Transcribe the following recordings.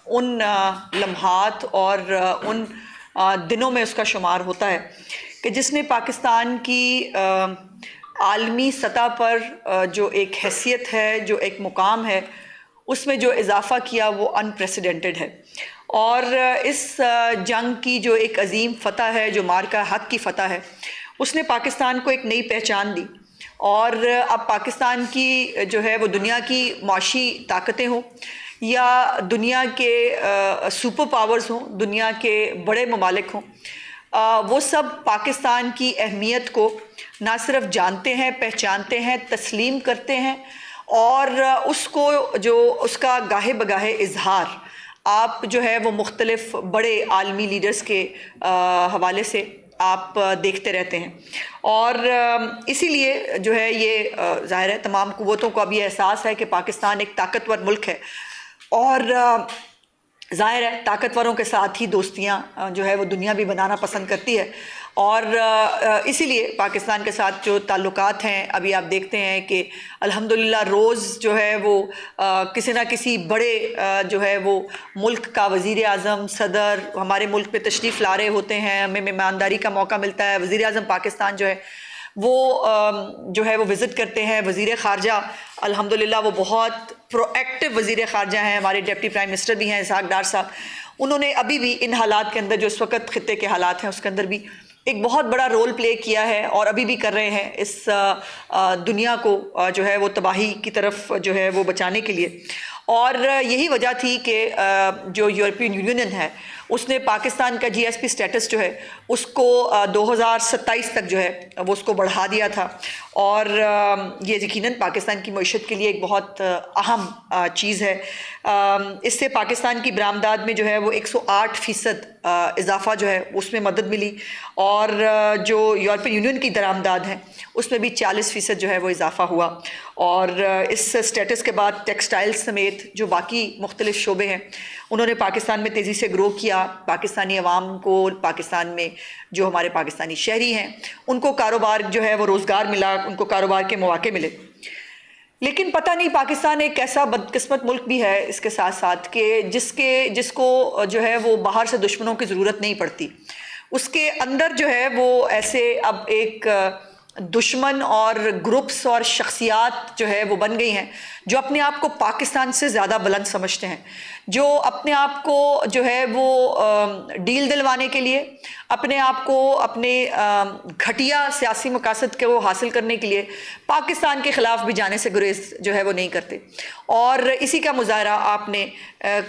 उन लम्हात और उन दिनों में उसका शुमार होता है कि जिसने पाकिस्तान की आलमी सतह पर जो एक हैसियत है, जो एक मुकाम है, उसमें जो इजाफ़ा किया वो अनप्रेसिडेंटेड है। और इस जंग की जो एक अजीम फ़तह है, जो मार्का हक़ की फ़तह है, उसने पाकिस्तान को एक नई पहचान दी। और अब पाकिस्तान की जो है वो दुनिया की माशी ताकतें हों या दुनिया के सुपर पावर्स हों, दुनिया के बड़े ममालिक हों, वो सब पाकिस्तान की अहमियत को ना सिर्फ जानते हैं, पहचानते हैं, तस्लीम करते हैं और उसको जो उसका गाहे बगाहे इजहार आप जो है वो मुख्तलिफ बड़े आलमी लीडर्स के हवाले से आप देखते रहते हैं। और इसीलिए जो है ये ज़ाहिर है तमाम कुव्वतों को अभी एहसास है कि पाकिस्तान एक ताकतवर मुल्क है और ज़ाहिर है ताकतवरों के साथ ही दोस्तियाँ जो है वो दुनिया भी बनाना पसंद करती है। और इसीलिए पाकिस्तान के साथ जो ताल्लुकात हैं, अभी आप देखते हैं कि अल्हम्दुलिल्लाह रोज़ जो है वो किसी ना किसी बड़े जो है वो मुल्क का वज़ीर आज़म, सदर हमारे मुल्क पे तशरीफ़ ला रहे होते हैं, हमें मेहमानदारी का मौका मिलता है। वज़ीर आज़म पाकिस्तान जो है वो जो है वो विज़िट करते हैं। वज़ीर ख़ारजा अल्हम्दुलिल्लाह वो बहुत प्रोएक्टिव वज़ीर ख़ारजा हैं, हमारे डिप्टी प्राइम मिनिस्टर भी हैं इसहाक़ डार साहब। उन्होंने अभी भी इन हालात के अंदर जो इस वक्त ख़ित्ते के हालात हैं उसके अंदर भी एक बहुत बड़ा रोल प्ले किया है और अभी भी कर रहे हैं इस दुनिया को जो है वो तबाही की तरफ जो है वो बचाने के लिए। और यही वजह थी कि जो यूरोपियन यूनियन है उसने पाकिस्तान का GSP स्टेटस जो है उसको 2027 तक जो है वो उसको बढ़ा दिया था। और ये यकीनन पाकिस्तान की मईशत के लिए एक बहुत अहम चीज़ है। इससे पाकिस्तान की बरामदात में जो है वो 108% इजाफा जो है उसमें मदद मिली और जो यूरोपियन यूनियन की दरामदाद हैं उसमें भी 40% जो है वो इजाफा हुआ। और इस स्टेटस के बाद टेक्सटाइल्स समेत जो बाकी मुख्तलिफ शोबे हैं उन्होंने पाकिस्तान में तेज़ी से ग्रो किया। पाकिस्तानी अवाम को, पाकिस्तान में जो हमारे पाकिस्तानी शहरी हैं उनको कारोबार जो है वो रोज़गार मिला, उनको कारोबार के मौके मिले। लेकिन पता नहीं पाकिस्तान एक ऐसा बदकिस्मत मुल्क भी है इसके साथ साथ कि जिसको जो है वो बाहर से दुश्मनों की ज़रूरत नहीं पड़ती। उसके अंदर जो है वो ऐसे अब एक दुश्मन और ग्रुप्स और शख्सियात जो है वो बन गई हैं जो अपने आप को पाकिस्तान से ज़्यादा बुलंद समझते हैं, जो अपने आप को जो है वो डील दिलवाने के लिए, अपने आप को अपने घटिया सियासी मकासद के वो हासिल करने के लिए पाकिस्तान के ख़िलाफ़ भी जाने से गुरेज जो है वो नहीं करते। और इसी का मुज़ाहरा आपने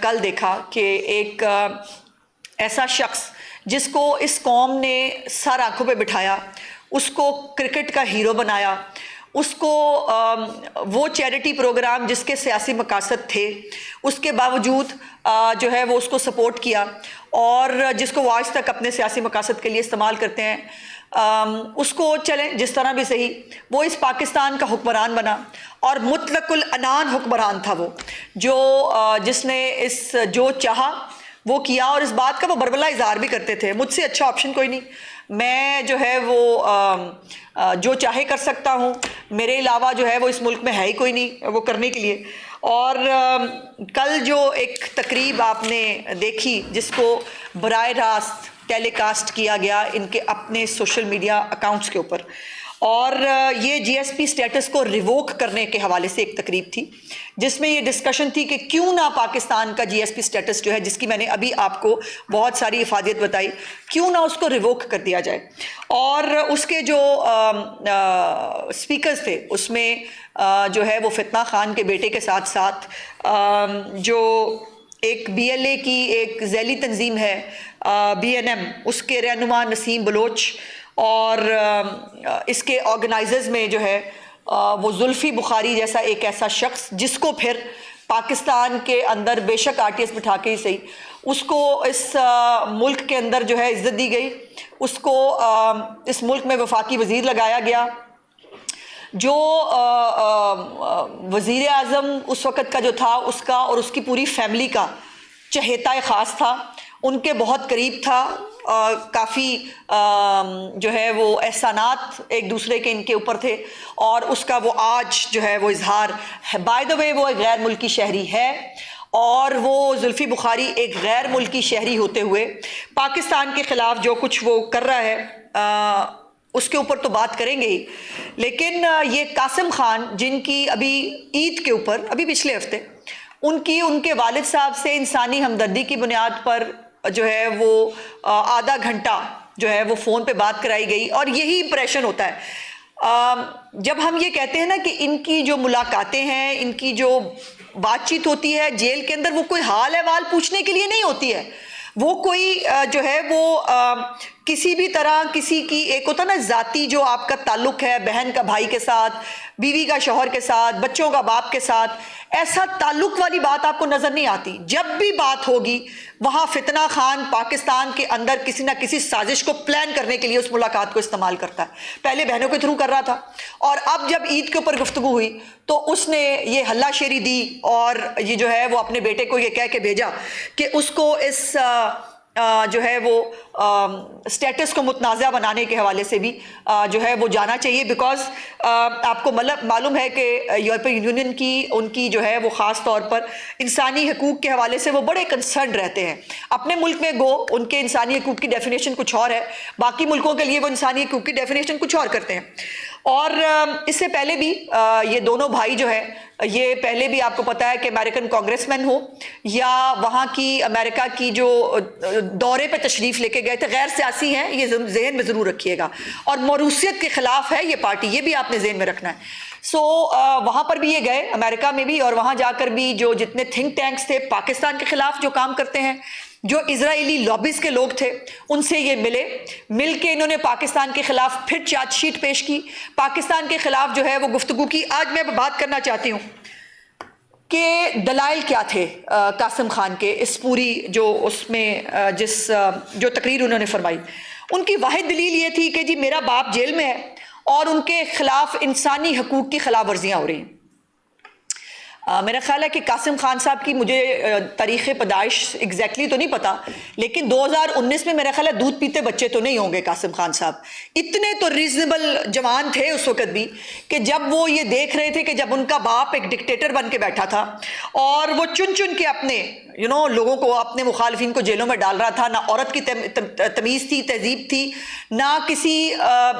कल देखा कि एक ऐसा शख्स जिसको इस कौम ने सर आंखों पे बिठाया, उसको क्रिकेट का हीरो बनाया, उसको वो चैरिटी प्रोग्राम जिसके सियासी मकासद थे उसके बावजूद जो है वो उसको सपोर्ट किया और जिसको वो आज तक अपने सियासी मकासद के लिए इस्तेमाल करते हैं, उसको चलें जिस तरह भी सही वो इस पाकिस्तान का हुक्मरान बना। और मुतलकुल अनान हुक्मरान था वो, जो जिसने इस जो चाहा वो किया और इस बात का वो बरबला इज़हार भी करते थे, मुझसे अच्छा ऑप्शन कोई नहीं, मैं जो है वो जो चाहे कर सकता हूँ, मेरे अलावा जो है वो इस मुल्क में है ही कोई नहीं वो करने के लिए। और कल जो एक तकरीब आपने देखी जिसको बराह रास्त टेलीकास्ट किया गया इनके अपने सोशल मीडिया अकाउंट्स के ऊपर, और ये GSP स्टेटस को रिवोक करने के हवाले से एक तकरीब थी जिसमें ये डिस्कशन थी कि क्यों ना पाकिस्तान का GSP स्टेटस जो है, जिसकी मैंने अभी आपको बहुत सारी इफादियत बताई, क्यों ना उसको रिवोक कर दिया जाए। और उसके जो स्पीकर्स थे उसमें जो है वो फितना खान के बेटे के साथ साथ जो एक BLA की एक झैली तंजीम है BNM, उसके रहनुमा नसीम बलोच और इसके ऑर्गेनाइजर्स में जो है वो जुल्फी बुखारी जैसा एक ऐसा शख्स जिसको फिर पाकिस्तान के अंदर बेशक RTS बिठा के ही सही उसको इस मुल्क के अंदर जो है इज्जत दी गई, उसको इस मुल्क में वफाकी वज़ीर लगाया गया। जो वज़ीर आज़म उस वक़्त का जो था उसका और उसकी पूरी फैमिली का चहेता ख़ास था, उनके बहुत करीब था, काफ़ी जो है वो एहसानात एक दूसरे के इनके ऊपर थे और उसका वो आज जो है वो इजहार है। बाय द वे वो एक गैर मुल्की शहरी है और वो जुल्फी बुखारी एक गैर मुल्की शहरी होते हुए पाकिस्तान के खिलाफ जो कुछ वो कर रहा है उसके ऊपर तो बात करेंगे ही, लेकिन ये कासिम खान जिनकी अभी ईद के ऊपर अभी पिछले हफ्ते उनके वालिद साहब से इंसानी हमदर्दी की बुनियाद पर जो है वो आधा घंटा जो है वो फ़ोन पे बात कराई गई, और यही इंप्रेशन होता है जब हम ये कहते हैं ना कि इनकी जो मुलाकातें हैं, इनकी जो बातचीत होती है जेल के अंदर, वो कोई हाल अहवाल पूछने के लिए नहीं होती है, वो कोई जो है वो किसी भी तरह किसी की एक होता ना जाती जो आपका ताल्लुक है बहन का भाई के साथ, बीवी का शौहर के साथ, बच्चों का बाप के साथ, ऐसा ताल्लुक वाली बात आपको नजर नहीं आती। जब भी बात होगी वहां फितना खान पाकिस्तान के अंदर किसी ना किसी साजिश को प्लान करने के लिए उस मुलाकात को इस्तेमाल करता है। पहले बहनों के थ्रू कर रहा था, और अब जब ईद के ऊपर गुफ्तगू हुई तो उसने ये हल्लाशेरी दी और ये जो है वो अपने बेटे को ये कह के भेजा कि उसको इस जो है वो स्टेटस को मुतनाज़ा बनाने के हवाले से भी जो है वो जाना चाहिए, बिकॉज आपको मालूम है कि यूरोपियन यूनियन की उनकी जो है वो ख़ास तौर पर इंसानी हकूक़ के हवाले से वो बड़े कंसर्न रहते हैं। अपने मुल्क में गो उनके इंसानी हकूक़ की डेफिनेशन कुछ और है, बाकी मुल्कों के लिए वो इंसानी हकूक़ की डेफिनेशन कुछ और करते हैं। और इससे पहले भी ये दोनों भाई जो है ये पहले भी आपको पता है कि अमेरिकन कांग्रेसमैन हो या वहाँ की अमेरिका की जो दौरे पे तशरीफ़ लेके गए थे, गैर सियासी हैं, ये जहन में ज़रूर रखिएगा, और मौरूसियत के ख़िलाफ़ है ये पार्टी, ये भी आपने जहन में रखना है। सो वहाँ पर भी ये गए अमेरिका में भी, और वहाँ जाकर भी जो जितने थिंक टैंक्स थे पाकिस्तान के ख़िलाफ़ जो काम करते हैं, जो इजरायली लॉबीज के लोग थे, उनसे ये मिल के इन्होंने पाकिस्तान के खिलाफ फिर चार्जशीट पेश की, पाकिस्तान के खिलाफ जो है वो गुफ्तगू की। आज मैं बात करना चाहती हूँ कि दलाइल क्या थे कासिम खान के इस पूरी जो उसमें जो तकरीर उन्होंने फरमाई। उनकी वाहिद दलील ये थी कि जी मेरा बाप जेल में है और उनके खिलाफ इंसानी हकूक़ की खिलाफ वर्जियाँ हो रही हैं। मेरा ख्याल है कि कासिम खान साहब की मुझे तारीख़ पैदाइश एग्जैक्टली तो नहीं पता, लेकिन 2019 में मेरा ख्याल है दूध पीते बच्चे तो नहीं होंगे कासिम खान साहब। इतने तो रीजनेबल जवान थे उस वक़्त भी कि जब वो ये देख रहे थे कि जब उनका बाप एक डिक्टेटर बन के बैठा था और वो चुन चुन के अपने लोगों को, अपने मुखालिफिन को जेलों में डाल रहा था, ना औरत की तमीज़ थी, तहजीब थी, ना किसी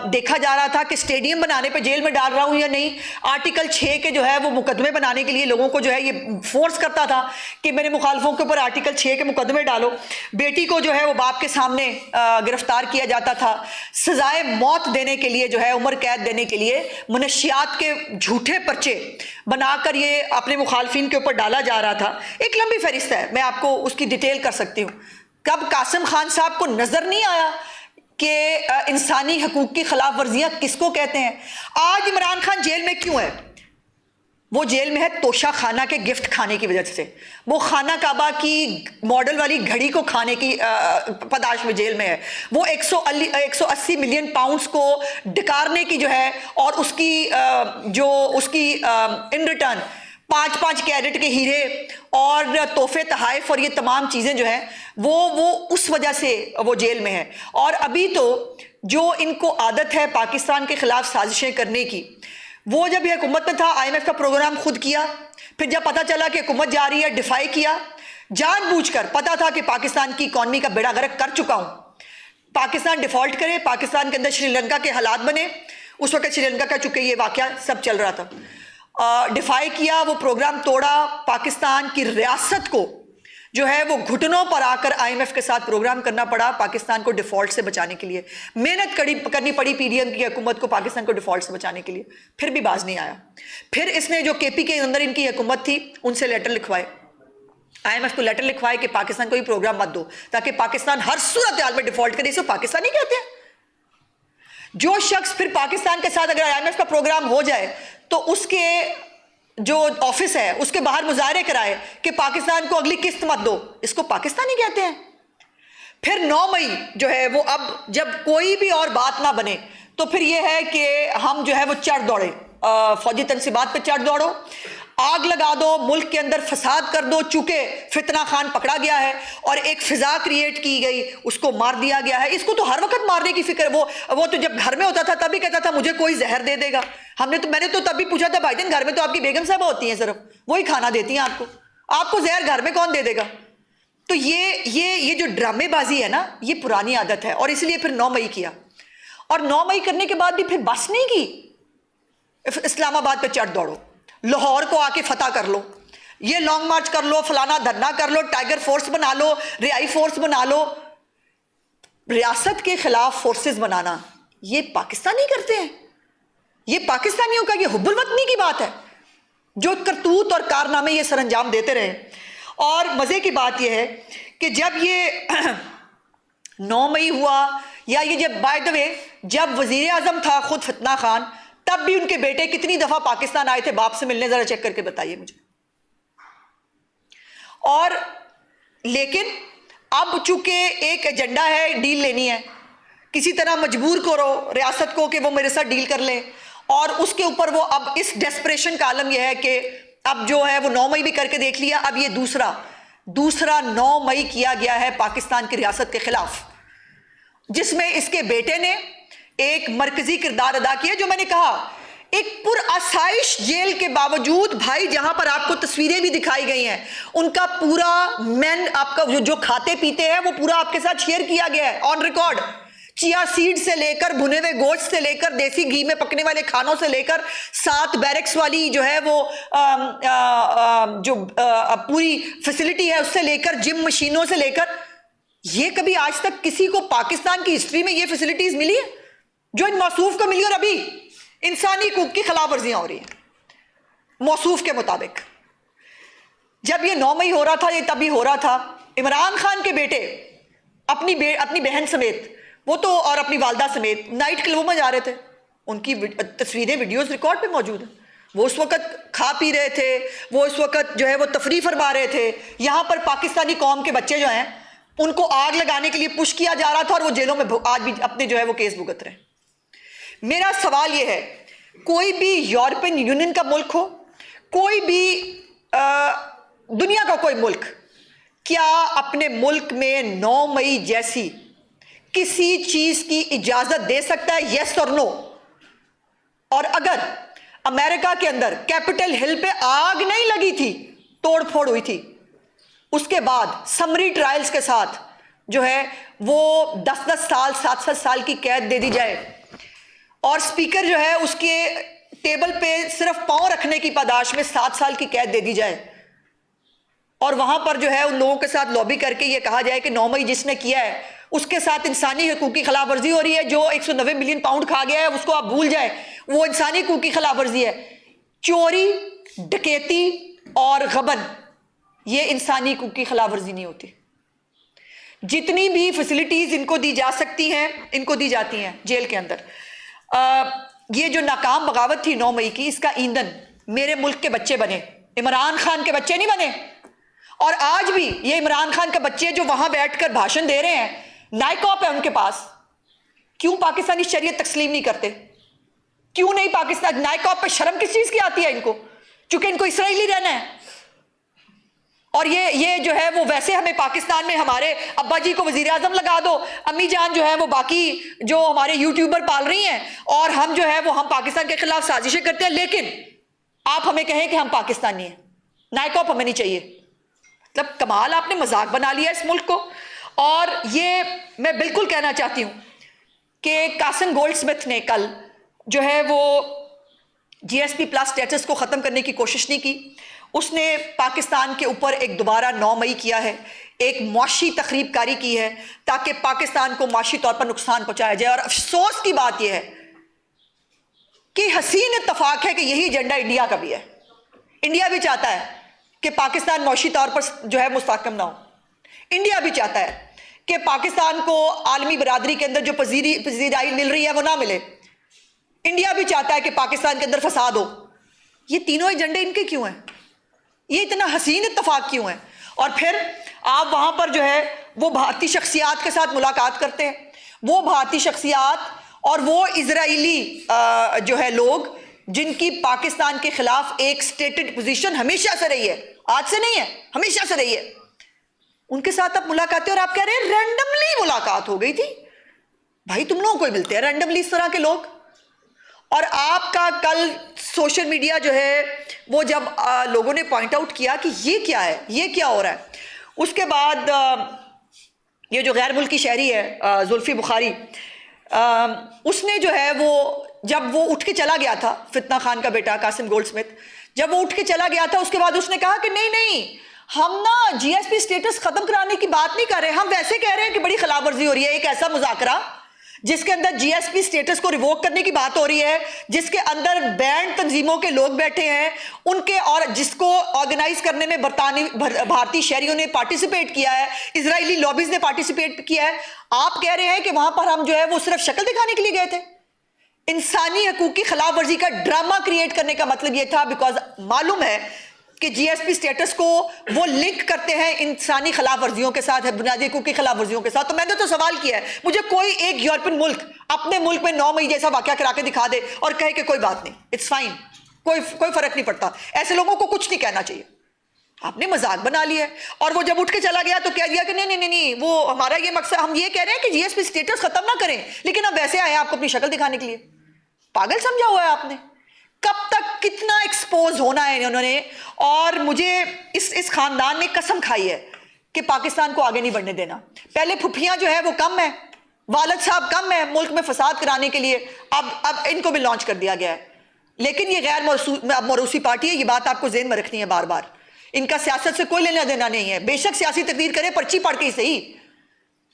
देखा जा रहा था कि स्टेडियम बनाने पे जेल में डाल रहा हूँ या नहीं। आर्टिकल 6 के जो है वो मुकदमे बनाने के लिए लोगों को जो है ये फोर्स करता था कि मेरे मुखालिफों के ऊपर आर्टिकल 6 के मुकदमे डालो। बेटी को जो है वो बाप के सामने गिरफ्तार किया जाता था, सजाए मौत देने के लिए जो है उम्र कैद देने के लिए मनशियात के झूठे पर्चे बनाकर ये अपने मुखालिफिन के ऊपर डाला जा रहा था। एक लंबी फहरिस्त है, मैं आपको उसकी डिटेल कर सकती हूँ। कब कासिम खान साहब को नजर नहीं आया कि इंसानी हकूक की खिलाफ वर्जियां किसको कहते हैं? आज इमरान खान जेल में क्यों है? वो जेल में है तोशा खाना के गिफ्ट खाने की वजह से। वो खाना काबा की मॉडल वाली घड़ी को खाने की पदाश में जेल में है। वो 180 मिलियन पाउंड्स को डिकारने की जो है, और उसकी जो उसकी इन रिटर्न 5-5 कैरेट के हीरे और तोहफे तहाइफ और ये तमाम चीज़ें जो हैं वो उस वजह से वो जेल में है। और अभी तो जो इनको आदत है पाकिस्तान के खिलाफ साजिशें करने की, वो जब ये हुकूमत में था IMF का प्रोग्राम खुद किया, फिर जब पता चला कि हुकूमत जा रही है डिफाई किया, जानबूझकर पता था कि पाकिस्तान की इकॉनमी का बेड़ा गर्क कर चुका हूं, पाकिस्तान डिफॉल्ट करे, पाकिस्तान के अंदर श्रीलंका के हालात बने। उस वक्त श्रीलंका का चूंकि ये वाकया सब चल रहा था, डिफाई किया, वो प्रोग्राम तोड़ा, पाकिस्तान की रियासत को जो है वो घुटनों पर आकर IMF के साथ प्रोग्राम करना पड़ा पाकिस्तान को डिफॉल्ट से बचाने के लिए। मेहनत करनी पड़ी PDM की हुकूमत को पाकिस्तान को डिफॉल्ट से बचाने के लिए, फिर भी बाज नहीं आया। फिर इसने जो KP के अंदर इनकी हुकूमत थी उनसे लेटर लिखवाए, IMF को लेटर लिखवाए कि पाकिस्तान को ये प्रोग्राम मत दो ताकि पाकिस्तान हर सूरत हाल में डिफॉल्ट करे। इसे पाकिस्तान ही कहते हैं। जो शख्स फिर पाकिस्तान के साथ अगर IMF का प्रोग्राम हो जाए तो उसके जो ऑफिस है उसके बाहर मुजाहरे कराए कि पाकिस्तान को अगली किस्त मत दो, इसको पाकिस्तानी कहते हैं। फिर 9 मई जो है वो अब जब कोई भी और बात ना बने तो फिर ये है कि हम जो है वो चढ़ दौड़े, फौजी तनसीबात पे चढ़ दौड़ो, आग लगा दो, मुल्क के अंदर फसाद कर दो। चूंकि फितना खान पकड़ा गया है और एक फिजा क्रिएट की गई, उसको मार दिया गया है। इसको तो हर वक्त मारने की फिक्र, वो तो जब घर में होता था तभी कहता था मुझे कोई जहर दे देगा। मैंने तो तभी पूछा था भाईजान घर में तो आपकी बेगम साहब होती हैं, सिर्फ वही खाना देती हैं आपको, आपको जहर घर में कौन दे देगा? तो ये जो ड्रामेबाजी है ना, ये पुरानी आदत है, और इसलिए फिर 9 मई किया, और 9 मई करने के बाद भी फिर बस नहीं की, इस्लामाबाद पे चढ़ दौड़ो, लाहौर को आके फतह कर लो, ये लॉन्ग मार्च कर लो, फलाना धरना कर लो, टाइगर फोर्स बना लो, रिहाई फोर्स बना लो। रियासत के खिलाफ फोर्सेस बनाना ये पाकिस्तानी करते हैं, ये पाकिस्तानियों का ये हुब्बुल वतनी की बात है, जो करतूत और कारनामे ये सरंजाम देते रहे। और मजे की बात यह है कि जब ये 9 मई हुआ, या ये जब बाय द वे जब वजीर आजम था खुद फतना खान, तब भी उनके बेटे कितनी दफा पाकिस्तान आए थे बाप से मिलने, जरा चेक करके बताइए मुझे। और लेकिन अब चूंकि एक एजेंडा है, डील लेनी है, किसी तरह मजबूर करो रियासत को कि वो मेरे साथ डील कर ले, और उसके ऊपर वो अब इस डेस्परेशन का आलम यह है कि अब जो है वो 9 मई भी करके देख लिया, अब ये दूसरा 9 मई किया गया है पाकिस्तान की रियासत के खिलाफ, जिसमें इसके बेटे ने एक मरकजी किरदार अदा किया। जो मैंने कहा, एक पुरआसाइश जेल के बावजूद भाई, जहां पर आपको तस्वीरें भी दिखाई गई हैं, उनका पूरा मैन आपका जो खाते पीते हैं वो पूरा आपके साथ शेयर किया गया है ऑन रिकॉर्ड। चिया सीड से लेकर भुने हुए गोश्त से लेकर देसी घी में पकने वाले खानों से लेकर 7 बैरक्स वाली जो है वो पूरी फैसिलिटी है, उससे लेकर जिम मशीनों से लेकर, ये कभी आज तक किसी को पाकिस्तान की हिस्ट्री में ये फैसिलिटीज मिली है जो इन मौसूफ को मिली? और अभी इंसानी हकूक की खिलाफ वर्जियां हो रही हैं मौसूफ के मुताबिक। जब ये 9 मई हो रहा था, ये तभी हो रहा था, इमरान खान के बेटे अपनी बहन समेत, वो तो और अपनी वालदा समेत नाइट क्लबों में जा रहे थे। उनकी तस्वीरें वीडियोस रिकॉर्ड पे मौजूद हैं। वो उस वक्त खा पी रहे थे, वो इस वक्त जो है वो तफरी फरमा रहे थे। यहाँ पर पाकिस्तानी कौम के बच्चे जो हैं उनको आग लगाने के लिए पुश किया जा रहा था, और वो जेलों में आज भी अपने जो है वो केस भुगत रहे हैं। मेरा सवाल ये है, कोई भी यूरोपियन यूनियन का मुल्क हो, कोई भी दुनिया का कोई मुल्क, क्या अपने मुल्क में 9 मई जैसी किसी चीज की इजाजत दे सकता है? यस और नो? और अगर अमेरिका के अंदर कैपिटल हिल पे आग नहीं लगी थी, तोड़फोड़ हुई थी, उसके बाद समरी ट्रायल्स के साथ जो है वो 10-10 साल 7-7 साल की कैद दे दी जाए, और स्पीकर जो है उसके टेबल पे सिर्फ पांव रखने की पादाश में 7 साल की कैद दे दी जाए, और वहां पर जो है उन लोगों के साथ लॉबी करके ये कहा जाए कि 9 मई जिसने किया है उसके साथ इंसानी हकूक की खिलाफ वर्जी हो रही है, जो 190 मिलियन पाउंड खा गया है उसको आप भूल जाए, वो इंसानी हकूक की खिलाफ वर्जी है। चोरी, डकैती और गबन, ये इंसानी हकूक की खिलाफ वर्जी नहीं होती। जितनी भी फैसिलिटीज इनको दी जा सकती हैं, इनको दी जाती हैं जेल के अंदर। ये जो नाकाम बगावत थी 9 मई की, इसका ईंधन मेरे मुल्क के बच्चे बने, इमरान खान के बच्चे नहीं बने। और आज भी ये इमरान खान के बच्चे जो वहां बैठकर भाषण दे रहे हैं, नाइकॉप है उनके पास, क्यों पाकिस्तानी शरीयत तस्लीम नहीं करते? क्यों नहीं पाकिस्तान नाइकॉप पे शर्म किस चीज की आती है इनको? चूंकि इनको इसराइली रहना है। और ये जो है वो वैसे हमें पाकिस्तान में हमारे अब्बा जी को वजीर आजम लगा दो, अम्मी जान जो है वो बाकी जो हमारे यूट्यूबर पाल रही हैं, और हम जो है वो हम पाकिस्तान के खिलाफ साजिशें करते हैं, लेकिन आप हमें कहें कि हम पाकिस्तानी हैं, नाइकॉप हमें नहीं चाहिए। मतलब कमाल, आपने मजाक बना लिया इस मुल्क को। और ये मैं बिल्कुल कहना चाहती हूं कि कासिम गोल्डस्मिथ ने कल जो है वो जीएसपी प्लस स्टेटस को खत्म करने की कोशिश नहीं की। उसने पाकिस्तान के ऊपर एक दोबारा 9 मई किया है, एक मुआशी तखरीबकारी की है ताकि पाकिस्तान को मुआशी तौर पर नुकसान पहुंचाया जाए। और अफसोस की बात यह है कि हसीन इत्तफाक है कि यही एजेंडा इंडिया का भी है। इंडिया भी चाहता है कि पाकिस्तान मुआशी तौर पर जो है मुस्तहकम ना हो। इंडिया भी चाहता है कि पाकिस्तान को आलमी बरादरी के अंदर जो पजीराई मिल रही है वो ना मिले। इंडिया भी चाहता है कि पाकिस्तान के अंदर फसाद हो। ये तीनों एजेंडे इनके क्यों हैं? ये इतना हसीन इत्तफाक क्यों है? और फिर आप वहां पर जो है वो भारतीय शख्सियात के साथ मुलाकात करते हैं, वो भारतीय शख्सियात और वो इजराइली जो है लोग जिनकी पाकिस्तान के खिलाफ एक स्टेटेड पोजीशन हमेशा से रही है, आज से नहीं है, हमेशा से रही है, उनके साथ आप मुलाकातें, और आप कह रहे हैं रैंडमली मुलाकात हो गई थी। भाई तुम लोगों को मिलते हैं रैंडमली इस तरह के लोग? और आपका कल सोशल मीडिया जो है वो जब लोगों ने पॉइंट आउट किया कि ये क्या है, ये क्या हो रहा है, उसके बाद ये जो गैर मुल्की शहरी है जुल्फी बुखारी, उसने जो है वो जब वो उठ के चला गया था, फितना खान का बेटा कासिम गोल्डस्मिथ, जब वो उठ के चला गया था उसके बाद उसने कहा कि नहीं नहीं, हम ना जीएसपी स्टेटस खत्म कराने की बात नहीं कर रहे, हम वैसे कह रहे हैं कि बड़ी खिलाफवर्जी हो रही है, एक ऐसा मुजाकरा जिसके अंदर जीएसपी स्टेटस को रिवोक करने की बात हो रही है, जिसके अंदर बैंड तंजीमों के लोग बैठे हैं उनके, और जिसको ऑर्गेनाइज करने में भारतीय शहरियों ने पार्टिसिपेट किया है, इजरायली लॉबीज ने पार्टिसिपेट किया है। आप कह रहे हैं कि वहां पर हम जो है वो सिर्फ शक्ल दिखाने के लिए गए थे। इंसानी हकूक की खिलाफ वर्जी का ड्रामा क्रिएट करने का मतलब यह था, बिकॉज मालूम है कि जीएसपी स्टेटस को वो लिंक करते हैं इंसानी खिलाफ वर्जियों के साथ, बुनियादी हकूक की खिलाफ वर्जियों के साथ। तो मैंने तो सवाल किया है, मुझे कोई एक यूरोपियन मुल्क अपने मुल्क में 9 मई जैसा वाकया करा के दिखा दे और कहे कि कोई बात नहीं, इट्स फाइन, कोई फर्क नहीं पड़ता, ऐसे लोगों को कुछ नहीं कहना चाहिए। आपने मजाक बना लिया है। और वो जब उठ के चला गया तो कह दिया कि नहीं नहीं नहीं नहीं, वो हमारा ये मकसद, हम ये कह रहे हैं कि जीएसपी स्टेटस खत्म ना करें, लेकिन हम वैसे आए आपको अपनी शक्ल दिखाने के लिए। पागल समझा हुआ है आपने। कब तक कितना एक्सपोज होना है उन्होंने। और मुझे इस खानदान ने कसम खाई है कि पाकिस्तान को आगे नहीं बढ़ने देना। पहले फुफियां जो है वो कम है, वालिद साहब कम है मुल्क में फसाद कराने के लिए, अब इनको भी लॉन्च कर दिया गया है। लेकिन ये गैर मौरूसी पार्टी है, ये बात आपको जेहन में रखनी है बार बार। इनका सियासत से कोई लेना देना नहीं है। बेशक सियासी तकरीर करें, पर्ची पढ़ के ही सही,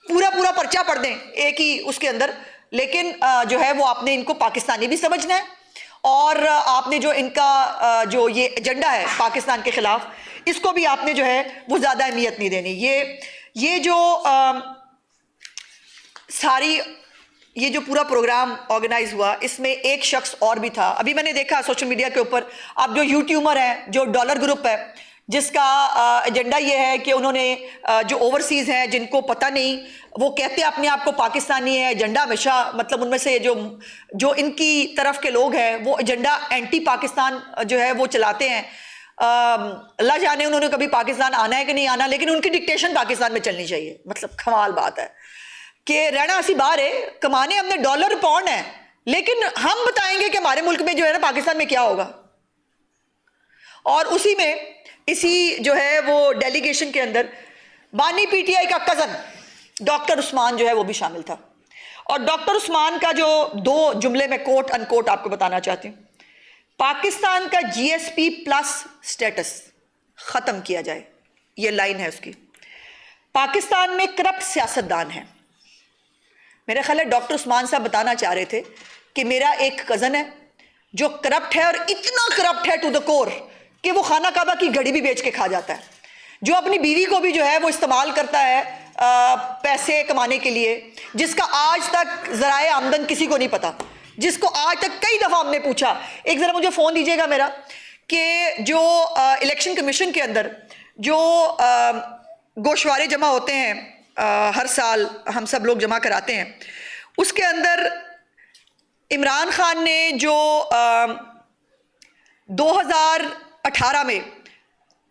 पूरा पर्चा पढ़ दें एक ही उसके अंदर, लेकिन जो है वो आपने इनको पाकिस्तानी भी समझना है, और आपने जो इनका जो ये एजेंडा है पाकिस्तान के खिलाफ, इसको भी आपने जो है वो ज्यादा अहमियत नहीं देनी। ये जो ये जो पूरा प्रोग्राम ऑर्गेनाइज हुआ, इसमें एक शख्स और भी था। अभी मैंने देखा सोशल मीडिया के ऊपर, अब जो यूट्यूबर है, जो डॉलर ग्रुप है, जिसका एजेंडा ये है कि उन्होंने जो ओवरसीज हैं जिनको पता नहीं, वो कहते हैं अपने आप को पाकिस्तानी है, एजेंडा हमेशा मतलब उनमें से जो इनकी तरफ के लोग हैं वो एजेंडा एंटी पाकिस्तान जो है वो चलाते हैं। अल्लाह जाने उन्होंने कभी पाकिस्तान आना है कि नहीं आना, लेकिन उनकी डिक्टेशन पाकिस्तान में चलनी चाहिए। मतलब कमाल बात है कि रहना ऐसी बाहर है, कमाने हमने डॉलर पाउंड है, लेकिन हम बताएंगे कि हमारे मुल्क में जो है ना पाकिस्तान में क्या होगा। और उसी में इसी जो है वो डेलीगेशन के अंदर बानी पीटीआई का कजन डॉक्टर उस्मान जो है वो भी शामिल था। और डॉक्टर उस्मान का जो 2 जुमले में कोट अनकोट आपको बताना चाहती हूं, पाकिस्तान का जीएसपी प्लस स्टेटस खत्म किया जाए, ये लाइन है उसकी। पाकिस्तान में करप्ट सियासतदान है। मेरे ख्याल है डॉक्टर उस्मान साहब बताना चाह रहे थे कि मेरा एक कजन है जो करप्ट है, और इतना करप्ट है टू द कोर कि वो खाना काबा की घड़ी भी बेच के खा जाता है, जो अपनी बीवी को भी जो है वो इस्तेमाल करता है पैसे कमाने के लिए, जिसका आज तक जराए आमदन किसी को नहीं पता, जिसको आज तक कई दफा हमने पूछा। एक जरा मुझे फोन दीजिएगा मेरा, कि जो इलेक्शन कमीशन के अंदर जो गोशवारे जमा होते हैं हर साल हम सब लोग जमा कराते हैं, उसके अंदर इमरान खान ने जो 2018 में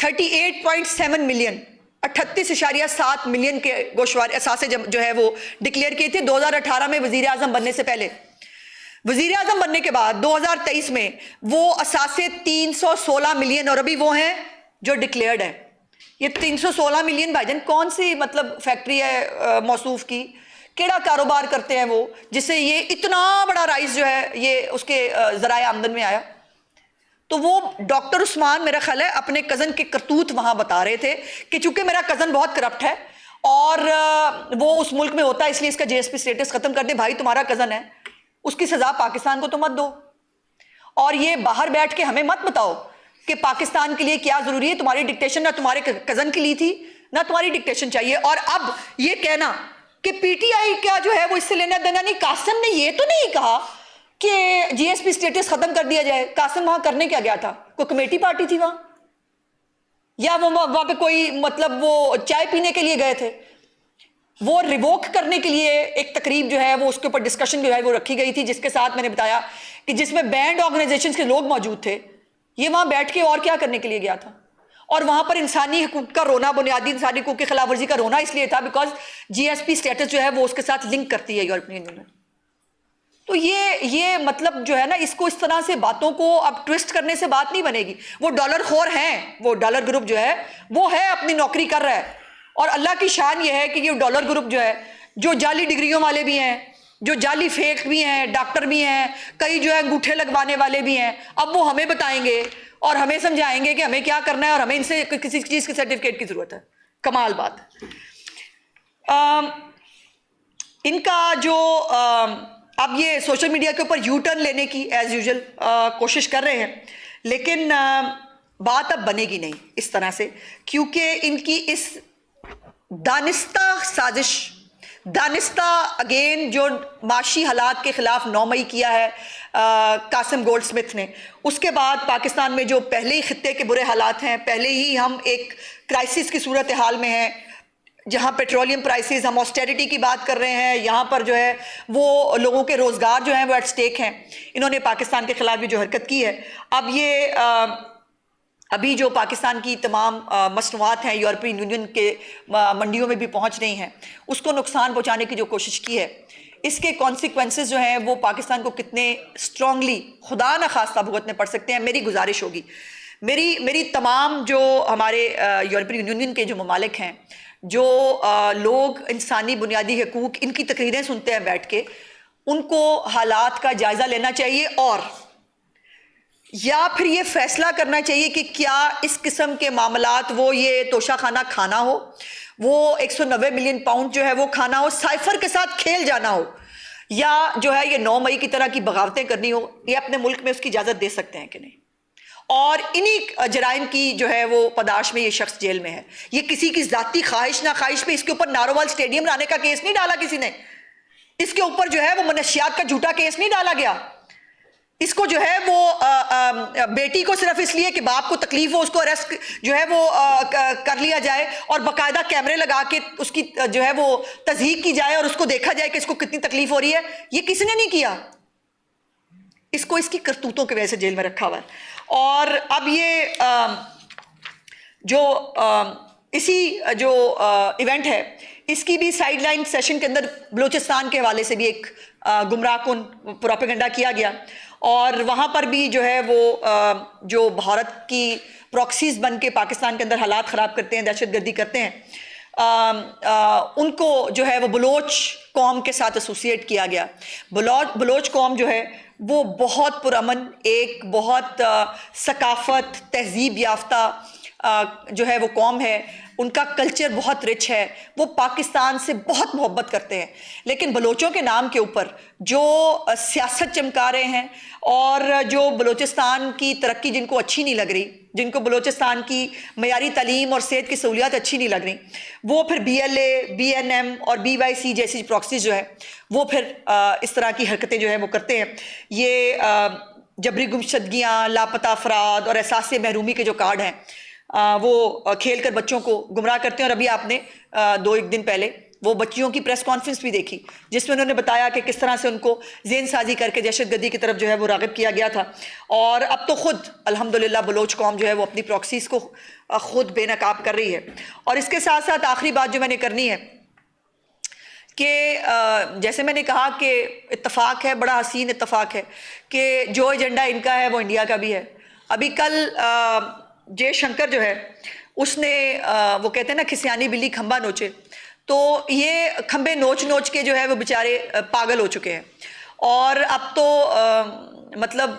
38.7 मिलियन 38.7 मिलियन के गोशवारे असासे जो है वो डिक्लेयर किए थे 2018 में वजीर आजम बनने से पहले। वजीर आजम बनने के बाद 2023 में वो असासे 316 मिलियन, और अभी वो हैं जो डिक्लेयर्ड है। ये 316 मिलियन भाईजान कौन सी मतलब फैक्ट्री है मौसूफ की, केड़ा कारोबार करते हैं वो, जिससे ये इतना बड़ा राइज जो है ये उसके जराए आमदन में आया। तो वो डॉक्टर उस्मान मेरा ख्याल है अपने कजन के करतूत वहां बता रहे थे कि चूंकि मेरा कजन बहुत करप्ट है और वो उस मुल्क में होता है, इसलिए इसका जीएसपी स्टेटस खत्म कर दे। भाई तुम्हारा कजन है, उसकी सजा पाकिस्तान को तो मत दो, और ये बाहर बैठ के हमें मत बताओ कि पाकिस्तान के लिए क्या जरूरी है। तुम्हारी डिक्टेशन ना तुम्हारे कजन के लिए थी, ना तुम्हारी डिक्टेशन चाहिए। और अब ये कहना कि पीटीआई क्या जो है वो इससे लेना देना नहीं। कासिम ने ये तो नहीं कहा कि जीएसपी स्टेटस खत्म कर दिया जाए। कासिम वहां करने क्या गया था? कोई कमेटी पार्टी थी वहां, या वो वहां पे कोई मतलब वो चाय पीने के लिए गए थे? वो रिवोक करने के लिए एक तकरीब जो है वो उसके ऊपर डिस्कशन जो है वो रखी गई थी, जिसके साथ मैंने बताया कि जिसमें बैंड ऑर्गेनाइजेशंस के लोग मौजूद थे। ये वहां बैठ के और क्या करने के लिए गया था? और वहां पर इंसानी हकूक का रोना, बुनियादी इंसानी हकूक की खिलाफवर्जी का रोना इसलिए था बिकॉज जीएसपी स्टेटस जो है वो उसके साथ लिंक करती है यूरोपियन यूनियन। तो ये मतलब जो है ना, इसको इस तरह से बातों को अब ट्विस्ट करने से बात नहीं बनेगी। वो डॉलर खोर हैं, वो डॉलर ग्रुप जो है वो है, अपनी नौकरी कर रहा है। और अल्लाह की शान ये है कि ये डॉलर ग्रुप जो है, जो जाली डिग्रियों वाले भी हैं, जो जाली फेक भी हैं, डॉक्टर भी हैं, कई जो है अंगूठे लगवाने वाले भी हैं, अब वो हमें बताएंगे और हमें समझाएंगे कि हमें क्या करना है और हमें इनसे किसी चीज के सर्टिफिकेट की जरूरत है। कमाल बात है। इनका जो अब ये सोशल मीडिया के ऊपर यू टर्न लेने की एज यूजुअल कोशिश कर रहे हैं, लेकिन बात अब बनेगी नहीं इस तरह से, क्योंकि इनकी इस दानिस्ता साजिश, दानिस्ता अगेन जो माशी हालात के खिलाफ 9 मई किया है कासिम गोल्डस्मिथ ने, उसके बाद पाकिस्तान में जो पहले ही खित्ते के बुरे हालात हैं, पहले ही हम एक क्राइसिस की सूरत हाल में हैं, जहां पेट्रोलियम प्राइसेस, हम ऑस्टेरिटी की बात कर रहे हैं, यहाँ पर जो है वो लोगों के रोजगार जो हैं वो एट स्टेक हैं। इन्होंने पाकिस्तान के खिलाफ भी जो हरकत की है, अब ये अभी जो पाकिस्तान की तमाम मसनूआत हैं यूरोपियन यूनियन के मंडियों में भी पहुंच रही हैं, उसको नुकसान पहुंचाने की जो कोशिश की है, इसके कॉन्सिक्वेंसेस जो हैं वो पाकिस्तान को कितने स्ट्रांगली खुदा न खास्ता भुगतने पड़ सकते हैं। मेरी गुजारिश होगी, मेरी तमाम जो हमारे यूरोपियन यूनियन के जो ममालिक हैं, जो लोग इंसानी बुनियादी हकूक, इनकी तकरीरें सुनते हैं बैठ के, उनको हालात का जायजा लेना चाहिए और या फिर ये फैसला करना चाहिए कि क्या इस किस्म के मामलात, वो ये तोशाखाना खाना हो, वो 190 मिलियन पाउंड जो है वो खाना हो, साइफर के साथ खेल जाना हो, या जो है ये 9 मई की तरह की बगावतें करनी हो, ये अपने मुल्क में उसकी इजाजत दे सकते हैं कि नहीं। और इन्हीं जराइम की जो है वो पदाश में ये शख्स जेल में है। ये किसी की जाती ख्वाहिश ना ख्वाहिश पे इसके ऊपर नारोवाल स्टेडियम लाने का केस नहीं डाला किसी ने, इसके ऊपर जो है वो मनशियात का झूठा केस नहीं डाला गया, इसको जो है वो बेटी को सिर्फ इसलिए कि बाप को तकलीफ हो उसको अरेस्ट जो है वो कर लिया जाए और बाकायदा कैमरे लगा के उसकी जो है वो तज़हीक की जाए और उसको देखा जाए कि इसको कितनी तकलीफ हो रही है। ये किसी ने नहीं किया, इसको इसकी करतूतों की वजह से जेल में रखा हुआ है। और अब ये इसी जो इवेंट है, इसकी भी साइडलाइन सेशन के अंदर बलूचिस्तान के हवाले से भी एक गुमराहकुन प्रोपेगेंडा किया गया और वहाँ पर भी जो है वो जो भारत की प्रॉक्सीज बन के पाकिस्तान के अंदर हालात ख़राब करते हैं, दहशतगर्दी करते हैं, उनको जो है वो बलोच कौम के साथ एसोसिएट किया गया। बलोच कौम जो है वो बहुत पुरअमन, एक बहुत सकाफत तहजीब याफ्ता जो है वो कौम है, उनका कल्चर बहुत रिच है, वो पाकिस्तान से बहुत मोहब्बत करते हैं। लेकिन बलोचों के नाम के ऊपर जो सियासत चमका रहे हैं और जो बलोचिस्तान की तरक्की जिनको अच्छी नहीं लग रही, जिनको बलोचिस्तान की मयारी तालीम और सेहत की सहूलियात अच्छी नहीं लग रही, वो फिर BLA, BNM और BYC जैसी प्रॉक्सीज जो है वो फिर इस तरह की हरकतें जो है वो करते हैं। ये जबरी गुमशदगियाँ, लापता अफराद और एहसास महरूमी के जो कार्ड हैं वो खेल कर बच्चों को गुमराह करते हैं। और अभी आपने 2-1 दिन पहले वो बच्चियों की प्रेस कॉन्फ्रेंस भी देखी जिसमें उन्होंने बताया कि किस तरह से उनको ज़ेन साजी करके दहशतगर्दी की तरफ जो है वो राग़िब किया गया था। और अब तो ख़ुद अल्हम्दुलिल्लाह बलोच कौम जो है वो अपनी प्रॉक्सीज़ को ख़ुद बेनकाब कर रही है। और इसके साथ साथ आखिरी बात जो मैंने करनी है कि जैसे मैंने कहा कि इत्तफाक है, बड़ा हसीन इत्तफाक है कि जो एजेंडा इनका है वो इंडिया का भी है। अभी कल जयशंकर जो है उसने वो कहते हैं ना खिसियानी बिल्ली खंबा नोचे, तो ये खंबे नोच नोच के जो है वो बेचारे पागल हो चुके हैं। और अब तो मतलब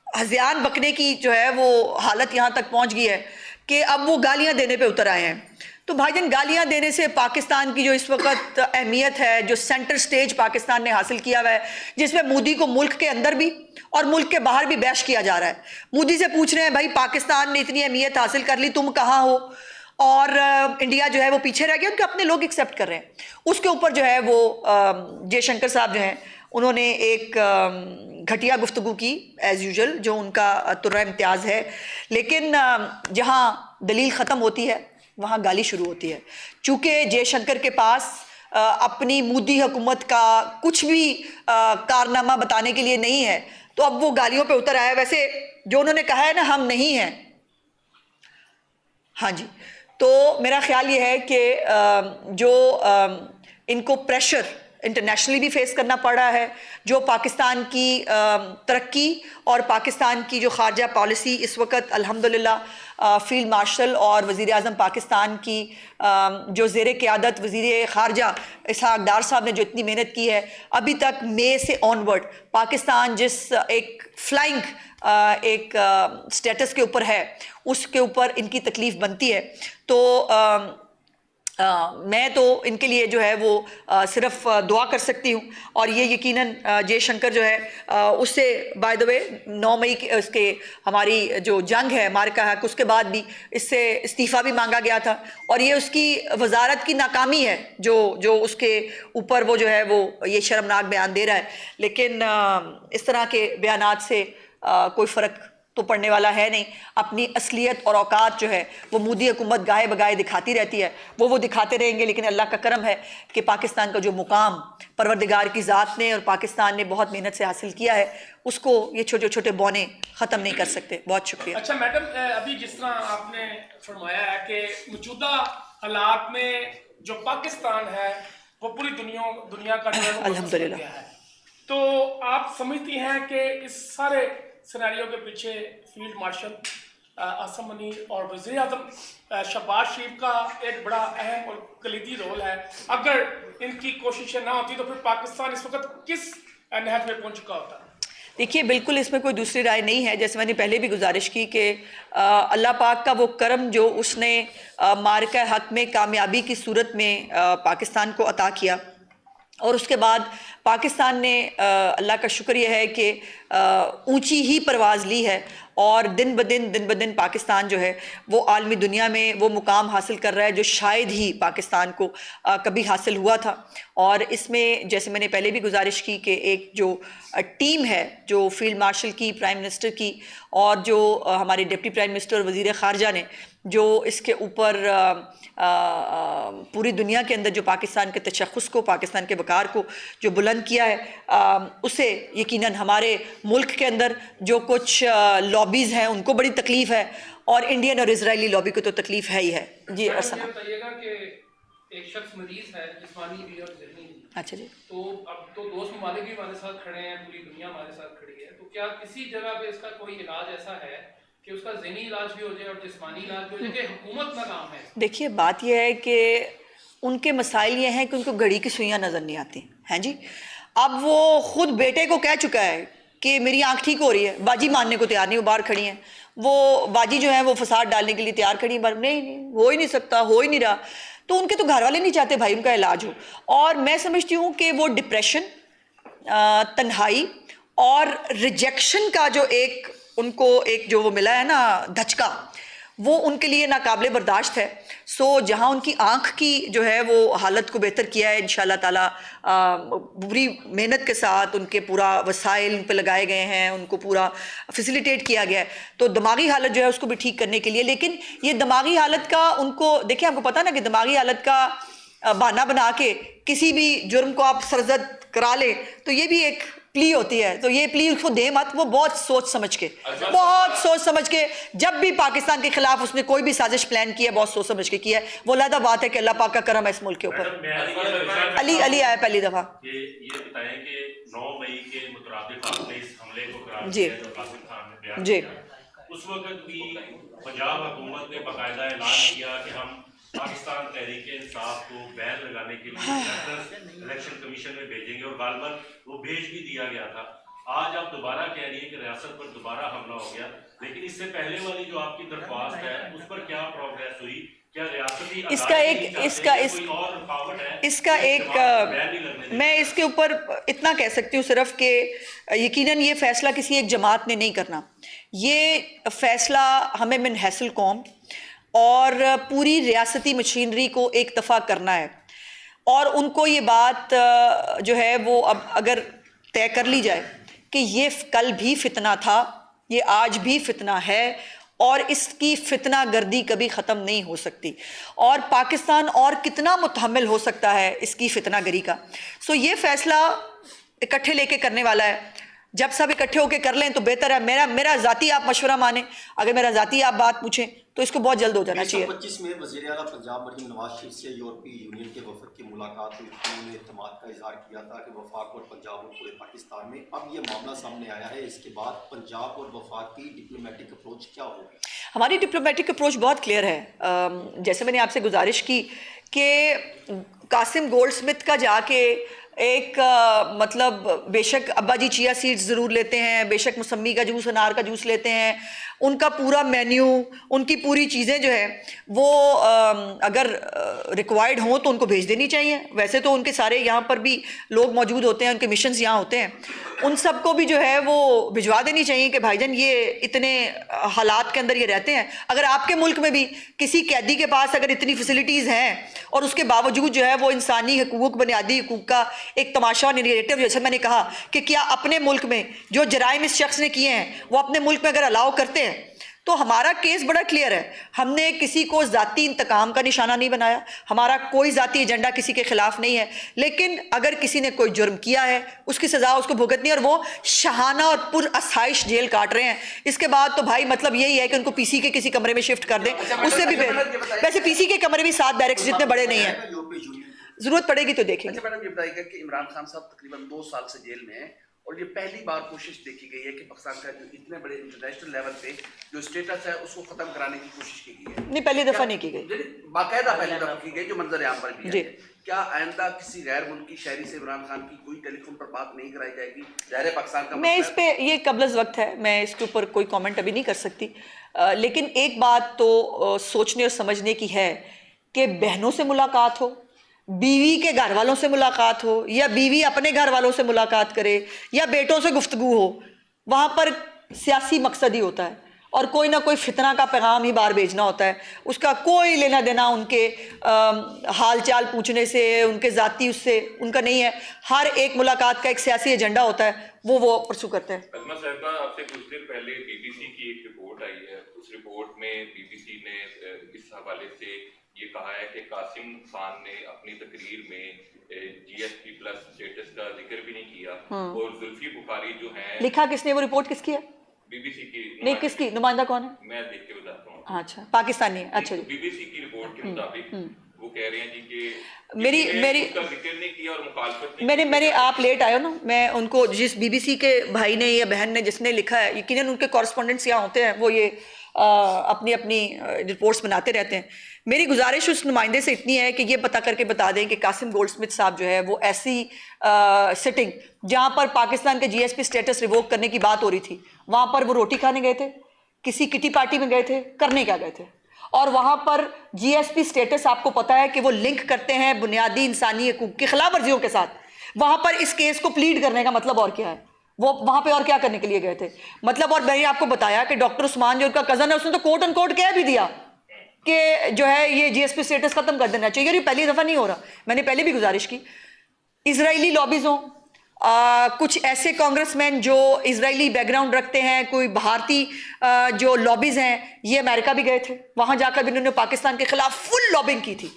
हज़ियान बकने की जो है वो हालत यहाँ तक पहुँच गई है कि अब वो गालियाँ देने पे उतर आए हैं। तो भाईजान, गालियाँ देने से पाकिस्तान की जो इस वक्त अहमियत है, जो सेंटर स्टेज पाकिस्तान ने हासिल किया हुआ है, जिसमें मोदी को मुल्क के अंदर भी और मुल्क के बाहर भी बैश किया जा रहा है। मोदी से पूछ रहे हैं भाई पाकिस्तान ने इतनी अहमियत हासिल कर ली, तुम कहाँ हो, और इंडिया जो है वो पीछे रह गया, उनके अपने लोग एक्सेप्ट कर रहे हैं। उसके ऊपर जो है वो जयशंकर साहब जो हैं उन्होंने एक घटिया गुफ्तगू की एज यूजुअल, जो उनका तुर्रा इम्तियाज़ है। लेकिन जहाँ दलील ख़त्म होती है वहाँ गाली शुरू होती है। चूँकि जयशंकर के पास अपनी मोदी हुकूमत का कुछ भी कारनामा बताने के लिए नहीं है, तो अब वो गालियों पे उतर आया। वैसे जो उन्होंने कहा है ना, हम नहीं हैं, हाँ जी, तो मेरा ख्याल ये है कि जो इनको प्रेशर इंटरनेशनली भी फेस करना पड़ा है, जो पाकिस्तान की तरक्की और पाकिस्तान की जो खारजा पॉलिसी इस वक्त अल्हम्दुलिल्लाह फील्ड मार्शल और वज़ीर आज़म पाकिस्तान की जो ज़ेर क़यादत वज़ीर ख़ारजा इसहाक़ डार साहब ने जो इतनी मेहनत की है, अभी तक मई से ऑनवर्ड पाकिस्तान जिस एक फ्लाइंग एक स्टेटस के ऊपर है, उसके ऊपर इनकी तकलीफ़ बनती है। तो मैं तो इनके लिए जो है वो सिर्फ दुआ कर सकती हूँ, और ये यकीनन जयशंकर जो है उससे बाय द वे 9 मई के उसके हमारी जो जंग है मार्का है उसके बाद भी इससे इस्तीफ़ा भी मांगा गया था, और ये उसकी वजारत की नाकामी है जो उसके ऊपर वो जो है वो ये शर्मनाक बयान दे रहा है। लेकिन इस तरह के बयानात से कोई फ़र्क तो पड़ने वाला है नहीं। अपनी असलियत और औकात जो है वो मोदी हुकूमत गाए बगाए दिखाती रहती है, वो दिखाते रहेंगे। लेकिन अल्लाह का करम है कि पाकिस्तान का जो मुकाम परवरदिगार की ज़ात ने और पाकिस्तान ने बहुत मेहनत से हासिल किया है, उसको ये छोटे छोटे बौने ख़त्म नहीं कर सकते। बहुत शुक्रिया। अच्छा मैडम, अभी जिस तरह आपने फरमाया है कि मौजूदा हालात में जो पाकिस्तान है वो पूरी दुनिया का अल्हम्दुलिल्लाह है, तो आप समझती हैं कि इस सारे सिनेरियो के पीछे फील्ड मार्शल आसिम मुनीर और वज़ीर आज़म शहबाज शरीफ का एक बड़ा अहम और कलीदी रोल है? अगर इनकी कोशिशें ना होती तो फिर पाकिस्तान इस वक्त किस नहज में पहुंच चुका होता? देखिए, बिल्कुल इसमें कोई दूसरी राय नहीं है। जैसे मैंने पहले भी गुजारिश की कि अल्लाह पाक का वो करम जो उसने मार्का हक में कामयाबी की सूरत में पाकिस्तान को अता किया, और उसके बाद पाकिस्तान ने अल्लाह का शुक्र यह है कि ऊंची ही परवाज़ ली है, और दिन ब दिन पाकिस्तान जो है वो आलमी दुनिया में वो मुकाम हासिल कर रहा है जो शायद ही पाकिस्तान को कभी हासिल हुआ था। और इसमें जैसे मैंने पहले भी गुजारिश की कि एक जो टीम है जो फील्ड मार्शल की, प्राइम मिनिस्टर की, और जो हमारे डिप्टी प्राइम मिनिस्टर और वज़ीर ख़ारजा ने जो इसके ऊपर पूरी दुनिया के अंदर जो पाकिस्तान के तशख़्ख़ुस को, पाकिस्तान के वक़ार को जो बुलंद किया है, उसे यकीनन हमारे मुल्क के अंदर जो कुछ लॉबीज़ हैं उनको बड़ी तकलीफ़ है, और इंडियन और इजरायली लॉबी को तो तकलीफ़ है ही है। जी अर्सना, बताइएगा कि एक शख्स मरीज है, जिस्मानी भी और ज़हनी भी। अच्छा जी। तो अब तो दोस्त ममालिक भी हमारे साथ खड़े हैं, पूरी दुनिया हमारे साथ खड़ी है, तो क्या किसी जगह पे इसका कोई इलाज ऐसा है कि उसका ज़हनी इलाज भी हो जाए और जिस्मानी इलाज भी हो जाए, कि हुकूमत ना काम है? देखिए, बात यह है कि उनके मसाइल ये हैं कि उनको घड़ी की सुइयाँ नज़र नहीं आती हैं जी। अब वो खुद बेटे को कह चुका है कि मेरी आंख ठीक हो रही है, बाजी मानने को तैयार नहीं, वो बाहर खड़ी हैं। वो बाजी जो है वो फसाद डालने के लिए तैयार खड़ी है, नहीं हो ही नहीं सकता, हो ही नहीं रहा। तो उनके तो घर वाले नहीं चाहते भाई उनका इलाज हो। और मैं समझती हूँ कि वो डिप्रेशन, तन्हाई और रिजेक्शन का जो एक उनको एक जो वो मिला है ना धचका, वो उनके लिए नाकाबिले बर्दाश्त है। सो जहाँ उनकी आँख की जो है वो हालत को बेहतर किया है इंशाअल्लाह ताला, पूरी मेहनत के साथ उनके पूरा वसाइल उन पर लगाए गए हैं, उनको पूरा फैसिलिटेट किया गया है, तो दिमागी हालत जो है उसको भी ठीक करने के लिए। लेकिन ये दिमागी हालत का उनको, देखिए आपको पता ना कि दिमागी हालत का बहाना बना के किसी भी जुर्म को आप सरजद करा ले, तो ये भी एक प्ली होती है। तो ये प्ली उसको दे मत, वो बहुत सोच समझ के जब भी पाकिस्तान के खिलाफ उसने कोई भी साजिश प्लान की है, बहुत सोच समझ के किया है। वो अलग बात है कि अल्लाह पाक का करम है इस मुल्क के ऊपर। अली आया पहली दफा। ये बताएं कि 9 मई के मुताबिक आपने इस हमले को करार जी दिया जो कासिम खान ने बयान जी किया, उस वक्त भी पंजाब हुकूमत ने बाकायदा ऐलान किया कि हम पाकिस्तान तहरीक इंसाफ को बैन लगाने के लिए इलेक्शन कमीशन में भेजेंगे, और गालबन वो भेज भी दिया गया था। आज आप दोबारा कह रही है कि रियासत पर दोबारा हमला हो गया, लेकिन इससे पहले वाली जो आपकी दरख्वास्त है उस पर क्या प्रोग्रेस हुई? क्या रियासती मैं इसके ऊपर इतना कह सकती हूँ सिर्फ कि यकीनन ये फैसला किसी एक जमात ने नहीं करना। ये फैसला हमें मिन हैसल कौम और पूरी रियासती मशीनरी को एक दफ़ा करना है, और उनको ये बात जो है वो अब अगर तय कर ली जाए कि ये कल भी फितना था, ये आज भी फितना है, और इसकी फितना गर्दी कभी ख़त्म नहीं हो सकती, और पाकिस्तान और कितना मुतहम्मिल हो सकता है इसकी फितना गरी का। सो ये फ़ैसला इकट्ठे लेके करने वाला है। जब सब इकट्ठे होकर कर लें तो बेहतर है। मेरा ज़ाती आप मशवरा माने, अगर मेरा ज़ाती आप बात पूछें तो इसको बहुत जल्द हो जाना चाहिए। 2025 में वज़ीर आला पंजाब मरियम नवाज शरीफ से यूरोपीय यूनियन के वफद की मुलाकात हुई थी। उन्होंने इत्मीनान का इजहार किया था कि वफाक और पंजाब और पूरे पाकिस्तान में। अब ये मामला सामने आया है, इसके बाद पंजाब और वफाक की डिप्लोमेटिक अप्रोच क्या होगी? हमारी डिप्लोमेटिक अप्रोच बहुत क्लियर है। जैसे मैंने आपसे गुजारिश की कि कासिम गोल्डस्मिथ का जाके एक मतलब बेशक अब्बा जी चिया सीड्स ज़रूर लेते हैं, बेशक मौसम्मी का जूस, अनार का जूस लेते हैं, उनका पूरा मेन्यू, उनकी पूरी चीज़ें जो है वो अगर रिक्वायर्ड हों तो उनको भेज देनी चाहिए। वैसे तो उनके सारे यहाँ पर भी लोग मौजूद होते हैं, उनके मिशंस यहाँ होते हैं, उन सबको भी जो है वो भिजवा देनी चाहिए कि भाईजान ये इतने हालात के अंदर ये रहते हैं। अगर आपके मुल्क में भी किसी कैदी के पास अगर इतनी फैसिलिटीज़ हैं और उसके बावजूद जो है वो इंसानी हकूक़, बुनियादी हकूक़ का एक तमाशा नैरेटिव, जैसे मैंने कहा कि क्या अपने मुल्क में जो जराइम इस शख्स ने किए हैं वो अपने मुल्क में अगर अलाउ करते हैं, तो हमारा केस बड़ा क्लियर है। हमने किसी को ज़ाती इंतकाम का निशाना नहीं बनाया, हमारा कोई ज़ाती एजेंडा किसी के खिलाफ नहीं है, लेकिन अगर किसी ने कोई जुर्म किया है उसकी सज़ा उसको भुगतनी है, और वो शहाना और पुरअसाइश जेल काट रहे हैं। इसके बाद तो भाई मतलब यही है कि उनको पीसी के किसी कमरे में शिफ्ट कर दें, उससे भी बेहतर। वैसे पीसी के कमरे भी 7 बैरक्स जितने बड़े नहीं हैं, जरूरत पड़ेगी तो देखेंगे। अच्छा मैडम, ये बताइएगा कि इमरान खान साहब तकरीबन 2 साल से जेल में हैं और ये पहली बार कोशिश देखी गई है कि पाकिस्तान का जो इतने बड़े इंटरनेशनल लेवल पे जो स्टेटस है उसको खत्म कराने की कोशिश की गई है। नहीं, पहली दफा नहीं की गई, बाकायदा पहली दफा की गई, जो मंजर आम पर भी जी। है। क्या आइंदा किसी गैर मुल्की शहरी से इमरान खान की कोई टेलीफोन पर बात नहीं कराई जाएगी? ज़ाहिर है पाकिस्तान का मैं इस पे, ये कबल वक्त है, मैं इसके ऊपर कोई कमेंट अभी नहीं कर सकती, लेकिन एक बात तो सोचने और समझने की है कि बहनों से मुलाकात हो, बीवी के घर वालों से मुलाकात हो, या बीवी अपने घर वालों से मुलाकात करे, या बेटों से गुफ्तगू हो, वहाँ पर सियासी मकसद ही होता है और कोई ना कोई फितना का पैगाम ही बाहर भेजना होता है। उसका कोई लेना देना उनके हाल चाल पूछने से, उनके ज़ाती उससे उनका नहीं है। हर एक मुलाकात का एक सियासी एजेंडा होता है, वो परसू करते हैं। अजमा साहिबा, आपसे कुछ देर पहले बीबीसी की एक रिपोर्ट आई है। उस रिपोर्ट में बीबीसी ने इस हवाले से ये कहा है कि कासिम खान ने अपनी तकरीर में जीएसपी प्लस स्टेटस का जिक्र भी नहीं किया, और जुल्फी बुखारी जो है। लिखा किसने, वो रिपोर्ट किसकी है? बीबीसी की। नहीं, किसकी नुमाइंदा कौन है? मैं देख के बताता हूँ। अच्छा, पाकिस्तानी है। अच्छा जी। बीबीसी की रिपोर्ट के मुताबिक वो कह रहे हैं जी कि मेरी उसका जिक्र नहीं किया और मुखालफत नहीं मैंने आप लेट आए हो ना, मैं उनको, जिस बीबीसी के भाई ने या बहन ने जिसने लिखा है, यकीनन उनके कॉरेस्पॉन्डेंट्स यहाँ होते हैं, वो ये अपनी अपनी रिपोर्ट्स बनाते रहते हैं। मेरी गुजारिश उस नुमाइंदे से इतनी है कि ये पता करके बता दें कि कासिम गोल्डस्मिथ साहब जो है वो ऐसी सिटिंग जहाँ पर पाकिस्तान के जीएसपी स्टेटस रिवोक करने की बात हो रही थी, वहाँ पर वो रोटी खाने गए थे, किसी किटी पार्टी में गए थे, करने क्या गए थे? और वहाँ पर जीएसपी स्टेटस आपको पता है कि वो लिंक करते हैं बुनियादी इंसानी हकूक़ की खिलाफ वर्जियों के साथ। वहाँ पर इस केस को प्लीड करने का मतलब और क्या है? वो वहाँ पे और क्या करने के लिए गए थे? मतलब, और मैंने आपको बताया कि डॉक्टर उस्मान जो उनका कज़न है, उसने तो कोट एंड कोट कह भी दिया कि जो है ये जीएसपी स्टेटस खत्म कर देना चाहिए। ये पहली दफ़ा नहीं हो रहा, मैंने पहले भी गुजारिश की। इजरायली लॉबीज़ हों, कुछ ऐसे कांग्रेसमैन जो इजरायली बैकग्राउंड रखते हैं, कोई भारतीय जो लॉबीज़ हैं, ये अमेरिका भी गए थे, वहाँ जाकर भी इन्होंने पाकिस्तान के खिलाफ फुल लॉबिंग की थी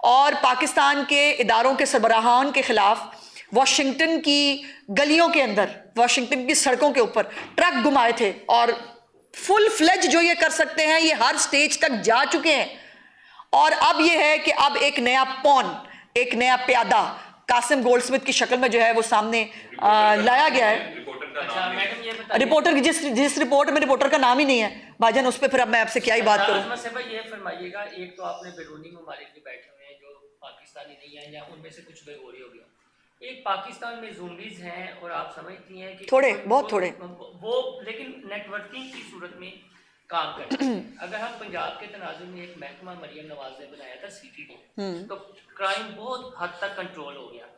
और पाकिस्तान के इदारों के सरबराहान के खिलाफ वाशिंगटन की गलियों के अंदर, वाशिंगटन की सड़कों के ऊपर ट्रक घुमाए थे। और फुल फ्लेज जो ये कर सकते हैं, ये हर स्टेज तक जा चुके हैं। और अब ये है कि अब एक नया पॉन, एक नया प्यादा कासिम गोल्डस्मिथ की शक्ल में जो है वो सामने लाया गया है। रिपोर्टर जिस रिपोर्ट में रिपोर्टर का नाम ही नहीं है भाईजान, उस पर फिर अब मैं आपसे क्या ही बात करूं। ये फरमाइएगा, एक तो आपने बैरूनी ममालिक में बैठे हुए हैं जो पाकिस्तानी नहीं है, या उनमें से कुछ बेगोरी हो गया। एक पाकिस्तान में ज़ूम्बीज़ हैं और आप समझती हैं कि थोड़े, बहुत थोड़े वो, लेकिन नेटवर्किंग की सूरत में काम करते हैं। अगर हम पंजाब के तनाजुर में एक महकमा मरियम नवाज ने बनाया था CTD, तो क्राइम बहुत हद तक कंट्रोल हो गया।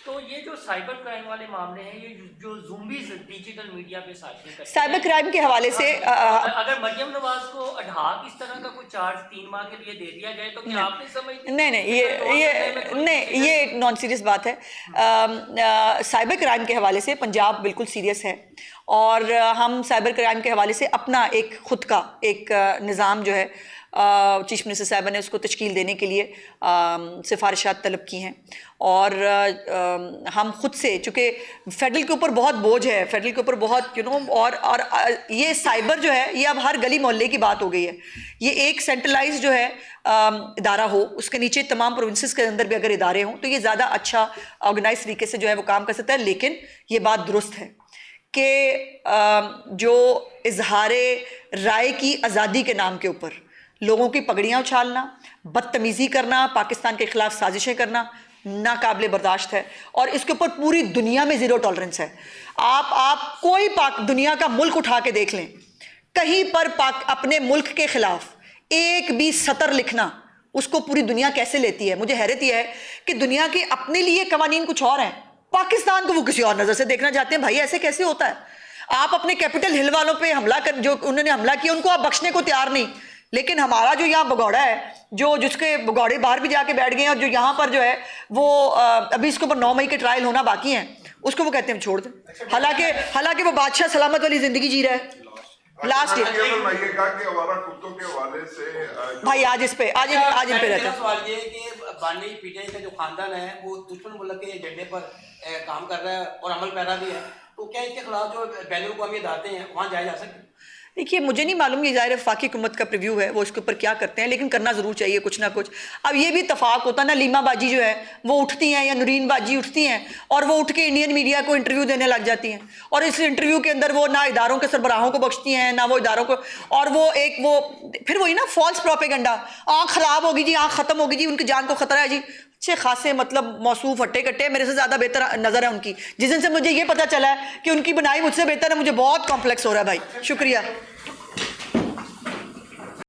तो ये जो साइबर क्राइम वाले मामले हैं, ये जो ज़ूम्बीज़ डिजिटल मीडिया पे साजिश करते हैं, साइबर क्राइम के हवाले से अगर मरियम नवाज को अडहाक इस तरह का कोई चार्ज 3 माह के लिए दे दिया जाए, तो क्या आपने समझ? नहीं, ये एक नॉन सीरियस बात है। साइबर क्राइम के हवाले से पंजाब बिल्कुल सीरियस है और हम साइबर क्राइम के हवाले से अपना एक खुद का एक निज़ाम जो है चीफ मिनिस्टर साहब ने उसको तश्कील देने के लिए सिफारिशात तलब की हैं। और हम खुद से, चूँकि फेडरल के ऊपर बहुत बोझ है, फेडरल के ऊपर बहुत और ये साइबर जो है ये अब हर गली मोहल्ले की बात हो गई है। ये एक सेंट्रलाइज जो है इदारा हो, उसके नीचे तमाम प्रोविंसेस के अंदर भी अगर इदारे हों तो ये ज़्यादा अच्छा ऑर्गेनाइज तरीके से जो है वो काम कर सकता है। लेकिन ये बात दुरुस्त है कि जो इजहारे राय की आज़ादी के नाम के ऊपर लोगों की पगड़ियाँ उछालना, बदतमीज़ी करना, पाकिस्तान के खिलाफ साजिशें करना नाकाबिले बर्दाश्त है। और इसके ऊपर पूरी दुनिया में ज़ीरो टॉलरेंस है। आप कोई दुनिया का मुल्क उठा के देख लें, कहीं पर अपने मुल्क के खिलाफ एक भी सतर लिखना उसको पूरी दुनिया कैसे लेती है। मुझे हैरत यह है कि दुनिया के अपने लिए कवानीन कुछ और हैं, पाकिस्तान को वो किसी और नज़र से देखना चाहते हैं। भाई ऐसे कैसे होता है? आप अपने कैपिटल हिल वालों पे हमला कर, जो उन्होंने हमला किया उनको आप बख्शने को तैयार नहीं, लेकिन हमारा जो यहाँ भगौड़ा है, जिसके भगौड़े बाहर भी जाके बैठ गए हैं और जो यहाँ पर जो है वो अभी इसके ऊपर 9 मई के ट्रायल होना बाकी हैं, उसको वो कहते हैं छोड़ दें। हालांकि वो बादशाह सलामत वाली जिंदगी जी रहा है। लास्ट भाई आज इन पे रहता है। सवाल ये कि बानी पीटीआई का जो खानदान है वो दुश्मन मुल्क के एजेंडे पर काम कर रहा है और अमल पैरा भी है, तो क्या इसके खिलाफ जो बैन अवी अदालतें हैं वहाँ जाए जा सकते? देखिए, मुझे नहीं मालूम, ये ज़ाहिर वफाकी हुकूमत का प्रीव्यू है, वो इसके ऊपर क्या करते हैं, लेकिन करना ज़रूर चाहिए कुछ ना कुछ। अब ये भी इत्तफाक होता ना, लीमा बाजी जो है वो उठती हैं या नुरीन बाजी उठती हैं और वो उठ के इंडियन मीडिया को इंटरव्यू देने लग जाती हैं, और इस इंटरव्यू के अंदर वो ना इदारों के सरबराहों को बख्शती हैं ना वो इदारों को, और वो फिर वही ना फॉल्स प्रोपेगेंडा, आँख ख़राब होगी जी, आँख ख़त्म होगी जी, उनकी जान को ख़तरा है जी। अच्छे खासे मतलब मौसूफ हट्टे कट्टे मेरे से ज़्यादा बेहतर नज़र है उनकी। जिस दिन से मुझे ये पता चला है कि उनकी बनाई मुझसे बेहतर है, मुझे बहुत कॉम्प्लेक्स हो रहा है भाई। शुक्रिया।